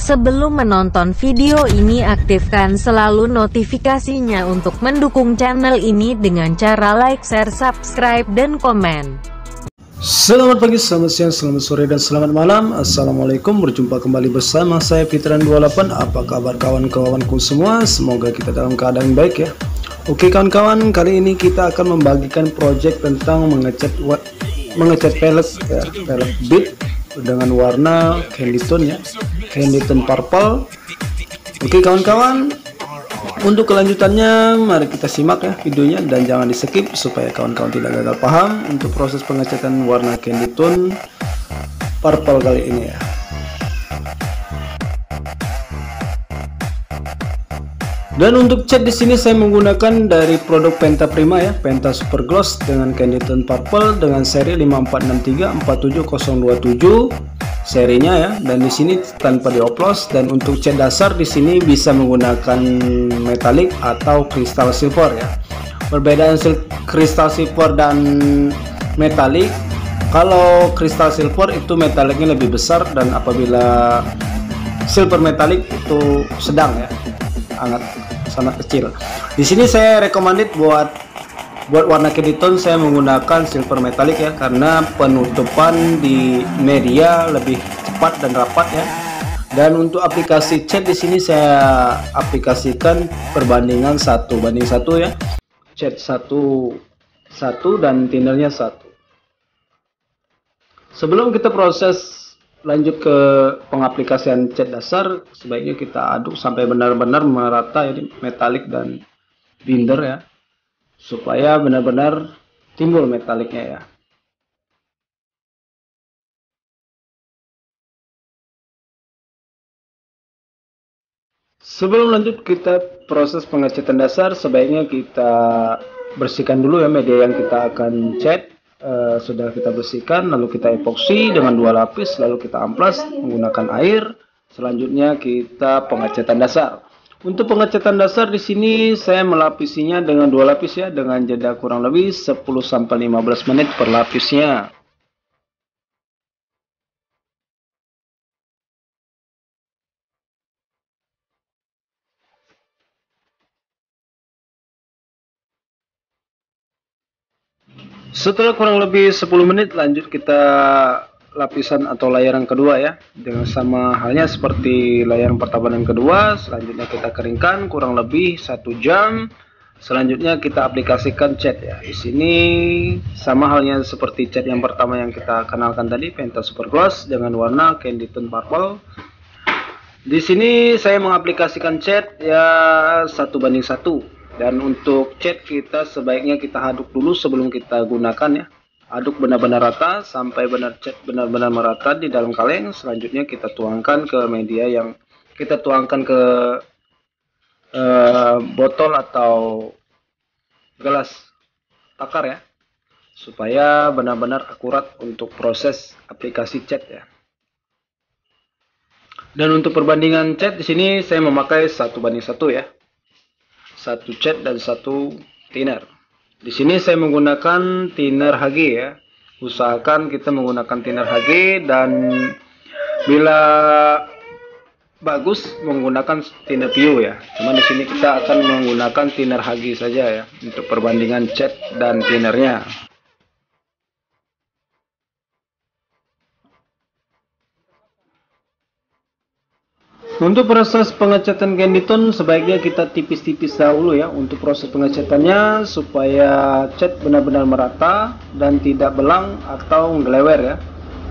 Sebelum menonton video ini, aktifkan selalu notifikasinya untuk mendukung channel ini dengan cara like, share, subscribe, dan komen. Selamat pagi, selamat siang, selamat sore, dan selamat malam. Assalamualaikum, berjumpa kembali bersama saya Fitran28. Apa kabar kawan-kawanku semua? Semoga kita dalam keadaan baik ya. Oke kawan-kawan, kali ini kita akan membagikan project tentang mengecat pelek ya, pelek bead dengan warna candy tone ya, candy tone purple. Oke kawan-kawan, untuk kelanjutannya mari kita simak ya videonya dan jangan di skip supaya kawan-kawan tidak gagal paham untuk proses pengecatan warna candy tone purple kali ini ya. Dan untuk cat di sini saya menggunakan dari produk Penta Prima ya, Penta Super Gloss dengan candy tone purple dengan seri 546347027 serinya ya. Dan di sini tanpa dioplos. Dan untuk cat dasar di sini bisa menggunakan metalik atau kristal silver ya. Perbedaan kristal silver dan metalik, kalau kristal silver itu metaliknya lebih besar, dan apabila silver metalik itu sedang ya, sangat kecil. Di sini saya recommended buat warna candy tone saya menggunakan silver metallic ya, karena penutupan di media lebih cepat dan rapat ya. Dan untuk aplikasi cat di sini saya aplikasikan perbandingan 1:1 ya. Cat 1 dan thinnernya 1. Sebelum kita proses lanjut ke pengaplikasian cat dasar, sebaiknya kita aduk sampai benar-benar merata ini metalik dan binder ya, supaya benar-benar timbul metaliknya ya. Sebelum lanjut kita proses pengecatan dasar, sebaiknya kita bersihkan dulu ya media yang kita akan cat. Sudah kita bersihkan, lalu kita epoksi dengan 2 lapis, lalu kita amplas menggunakan air. Selanjutnya kita pengecatan dasar. Untuk pengecatan dasar di sini saya melapisinya dengan 2 lapis ya, dengan jeda kurang lebih 10-15 menit per lapisnya. Setelah kurang lebih 10 menit, lanjut kita lapisan atau layaran kedua ya, dengan sama halnya seperti layaran pertama dan kedua. Selanjutnya kita keringkan kurang lebih 1 jam. Selanjutnya kita aplikasikan cat ya. Di sini sama halnya seperti cat yang pertama yang kita kenalkan tadi, Penta Super Gloss dengan warna candy tone purple. Di sini saya mengaplikasikan cat ya 1:1. Dan untuk cat kita sebaiknya kita aduk dulu sebelum kita gunakan ya. Aduk benar-benar rata sampai cat benar-benar merata di dalam kaleng. Selanjutnya kita tuangkan ke media yang kita tuangkan ke botol atau gelas takar ya, supaya benar-benar akurat untuk proses aplikasi cat ya. Dan untuk perbandingan cat di sini saya memakai 1:1 ya. 1 cat dan 1 thinner. Di sini saya menggunakan thinner HG ya. Usahakan kita menggunakan thinner HG, dan bila bagus menggunakan thinner PU ya. Cuma di sini kita akan menggunakan thinner HG saja ya untuk perbandingan cat dan thinnernya. Untuk proses pengecatan candy tone sebaiknya kita tipis-tipis dahulu ya untuk proses pengecatannya, supaya cat benar-benar merata dan tidak belang atau ngelewer ya.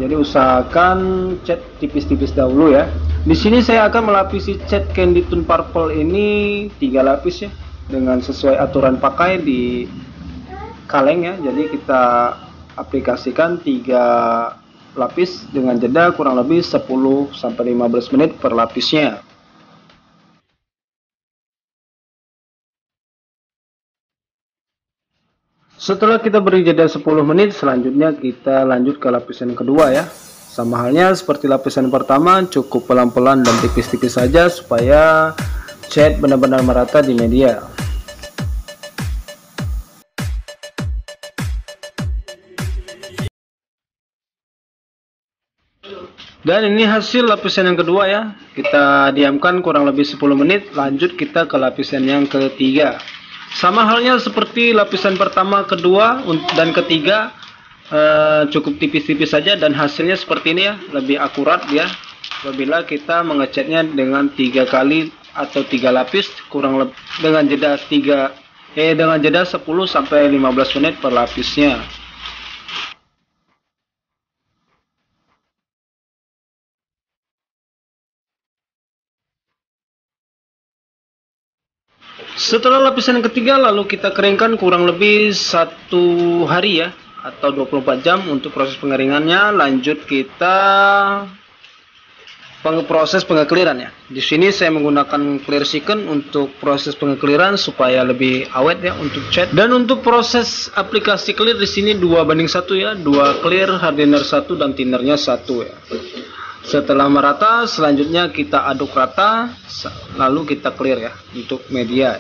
Jadi usahakan cat tipis-tipis dahulu ya. Di sini saya akan melapisi cat candy tone purple ini 3 lapis ya, dengan sesuai aturan pakai di kaleng ya. Jadi kita aplikasikan 3 lapis dengan jeda kurang lebih 10-15 menit per lapisnya. Setelah kita beri jeda 10 menit, selanjutnya kita lanjut ke lapisan kedua ya. Sama halnya seperti lapisan pertama, cukup pelan-pelan dan tipis-tipis saja supaya cat benar-benar merata di media. Dan ini hasil lapisan yang kedua ya. Kita diamkan kurang lebih 10 menit. Lanjut kita ke lapisan yang ketiga. Sama halnya seperti lapisan pertama, kedua, dan ketiga. Cukup tipis-tipis saja dan hasilnya seperti ini ya. Lebih akurat ya apabila kita mengecatnya dengan 3 kali atau 3 lapis, kurang lebih dengan jeda 10 sampai 15 menit per lapisnya. Setelah lapisan yang ketiga, lalu kita keringkan kurang lebih 1 hari ya, atau 24 jam untuk proses pengeringannya. Lanjut kita proses pengekliran ya. Di sini saya menggunakan clear second untuk proses pengekliran supaya lebih awet ya untuk cat. Dan untuk proses aplikasi clear di sini 2:1 ya, 2 clear, hardener 1 dan thinnernya 1 ya. Setelah merata, selanjutnya kita aduk rata, lalu kita clear ya untuk media.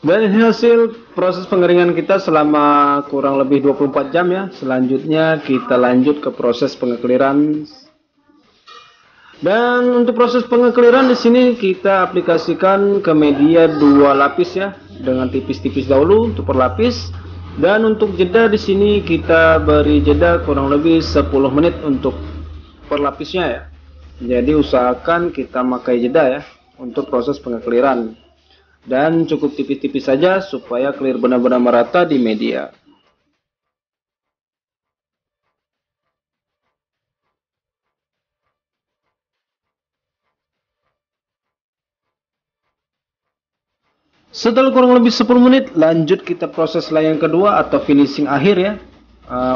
Dan ini hasil proses pengeringan kita selama kurang lebih 24 jam ya. Selanjutnya kita lanjut ke proses pengekliran. Dan untuk proses pengekliran di sini kita aplikasikan ke media 2 lapis ya, dengan tipis-tipis dahulu untuk per lapis. Dan untuk jeda di sini kita beri jeda kurang lebih 10 menit untuk per lapisnya ya. Jadi usahakan kita pakai jeda ya untuk proses pengekliran. Dan cukup tipis-tipis saja supaya clear benar-benar merata di media. Setelah kurang lebih 10 menit, lanjut kita proses layang kedua atau finishing akhir ya.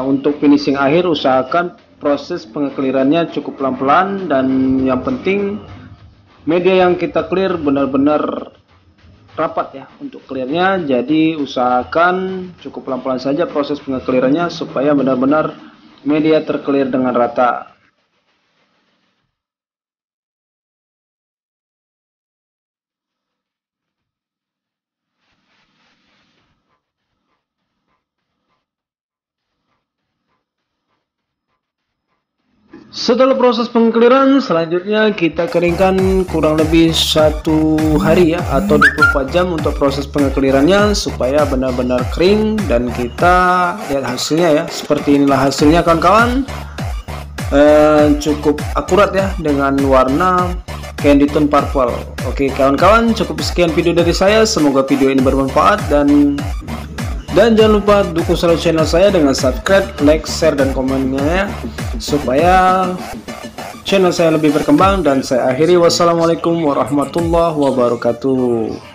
Untuk finishing akhir usahakan proses pengeklirannya cukup pelan-pelan, dan yang penting media yang kita clear benar-benar rapat ya untuk clearnya. Jadi usahakan cukup pelan-pelan saja proses pengeklirannya supaya benar-benar media terclear dengan rata. Setelah proses pengekliran, selanjutnya kita keringkan kurang lebih 1 hari ya, atau 24 jam untuk proses pengeklirannya supaya benar-benar kering. Dan kita lihat hasilnya ya, seperti inilah hasilnya kawan-kawan. Cukup akurat ya dengan warna candy tone purple. Oke kawan-kawan, cukup sekian video dari saya. Semoga video ini bermanfaat, dan jangan lupa dukung selalu channel saya dengan subscribe, like, share, dan komennya ya, supaya channel saya lebih berkembang. Dan saya akhiri, wassalamualaikum warahmatullahi wabarakatuh.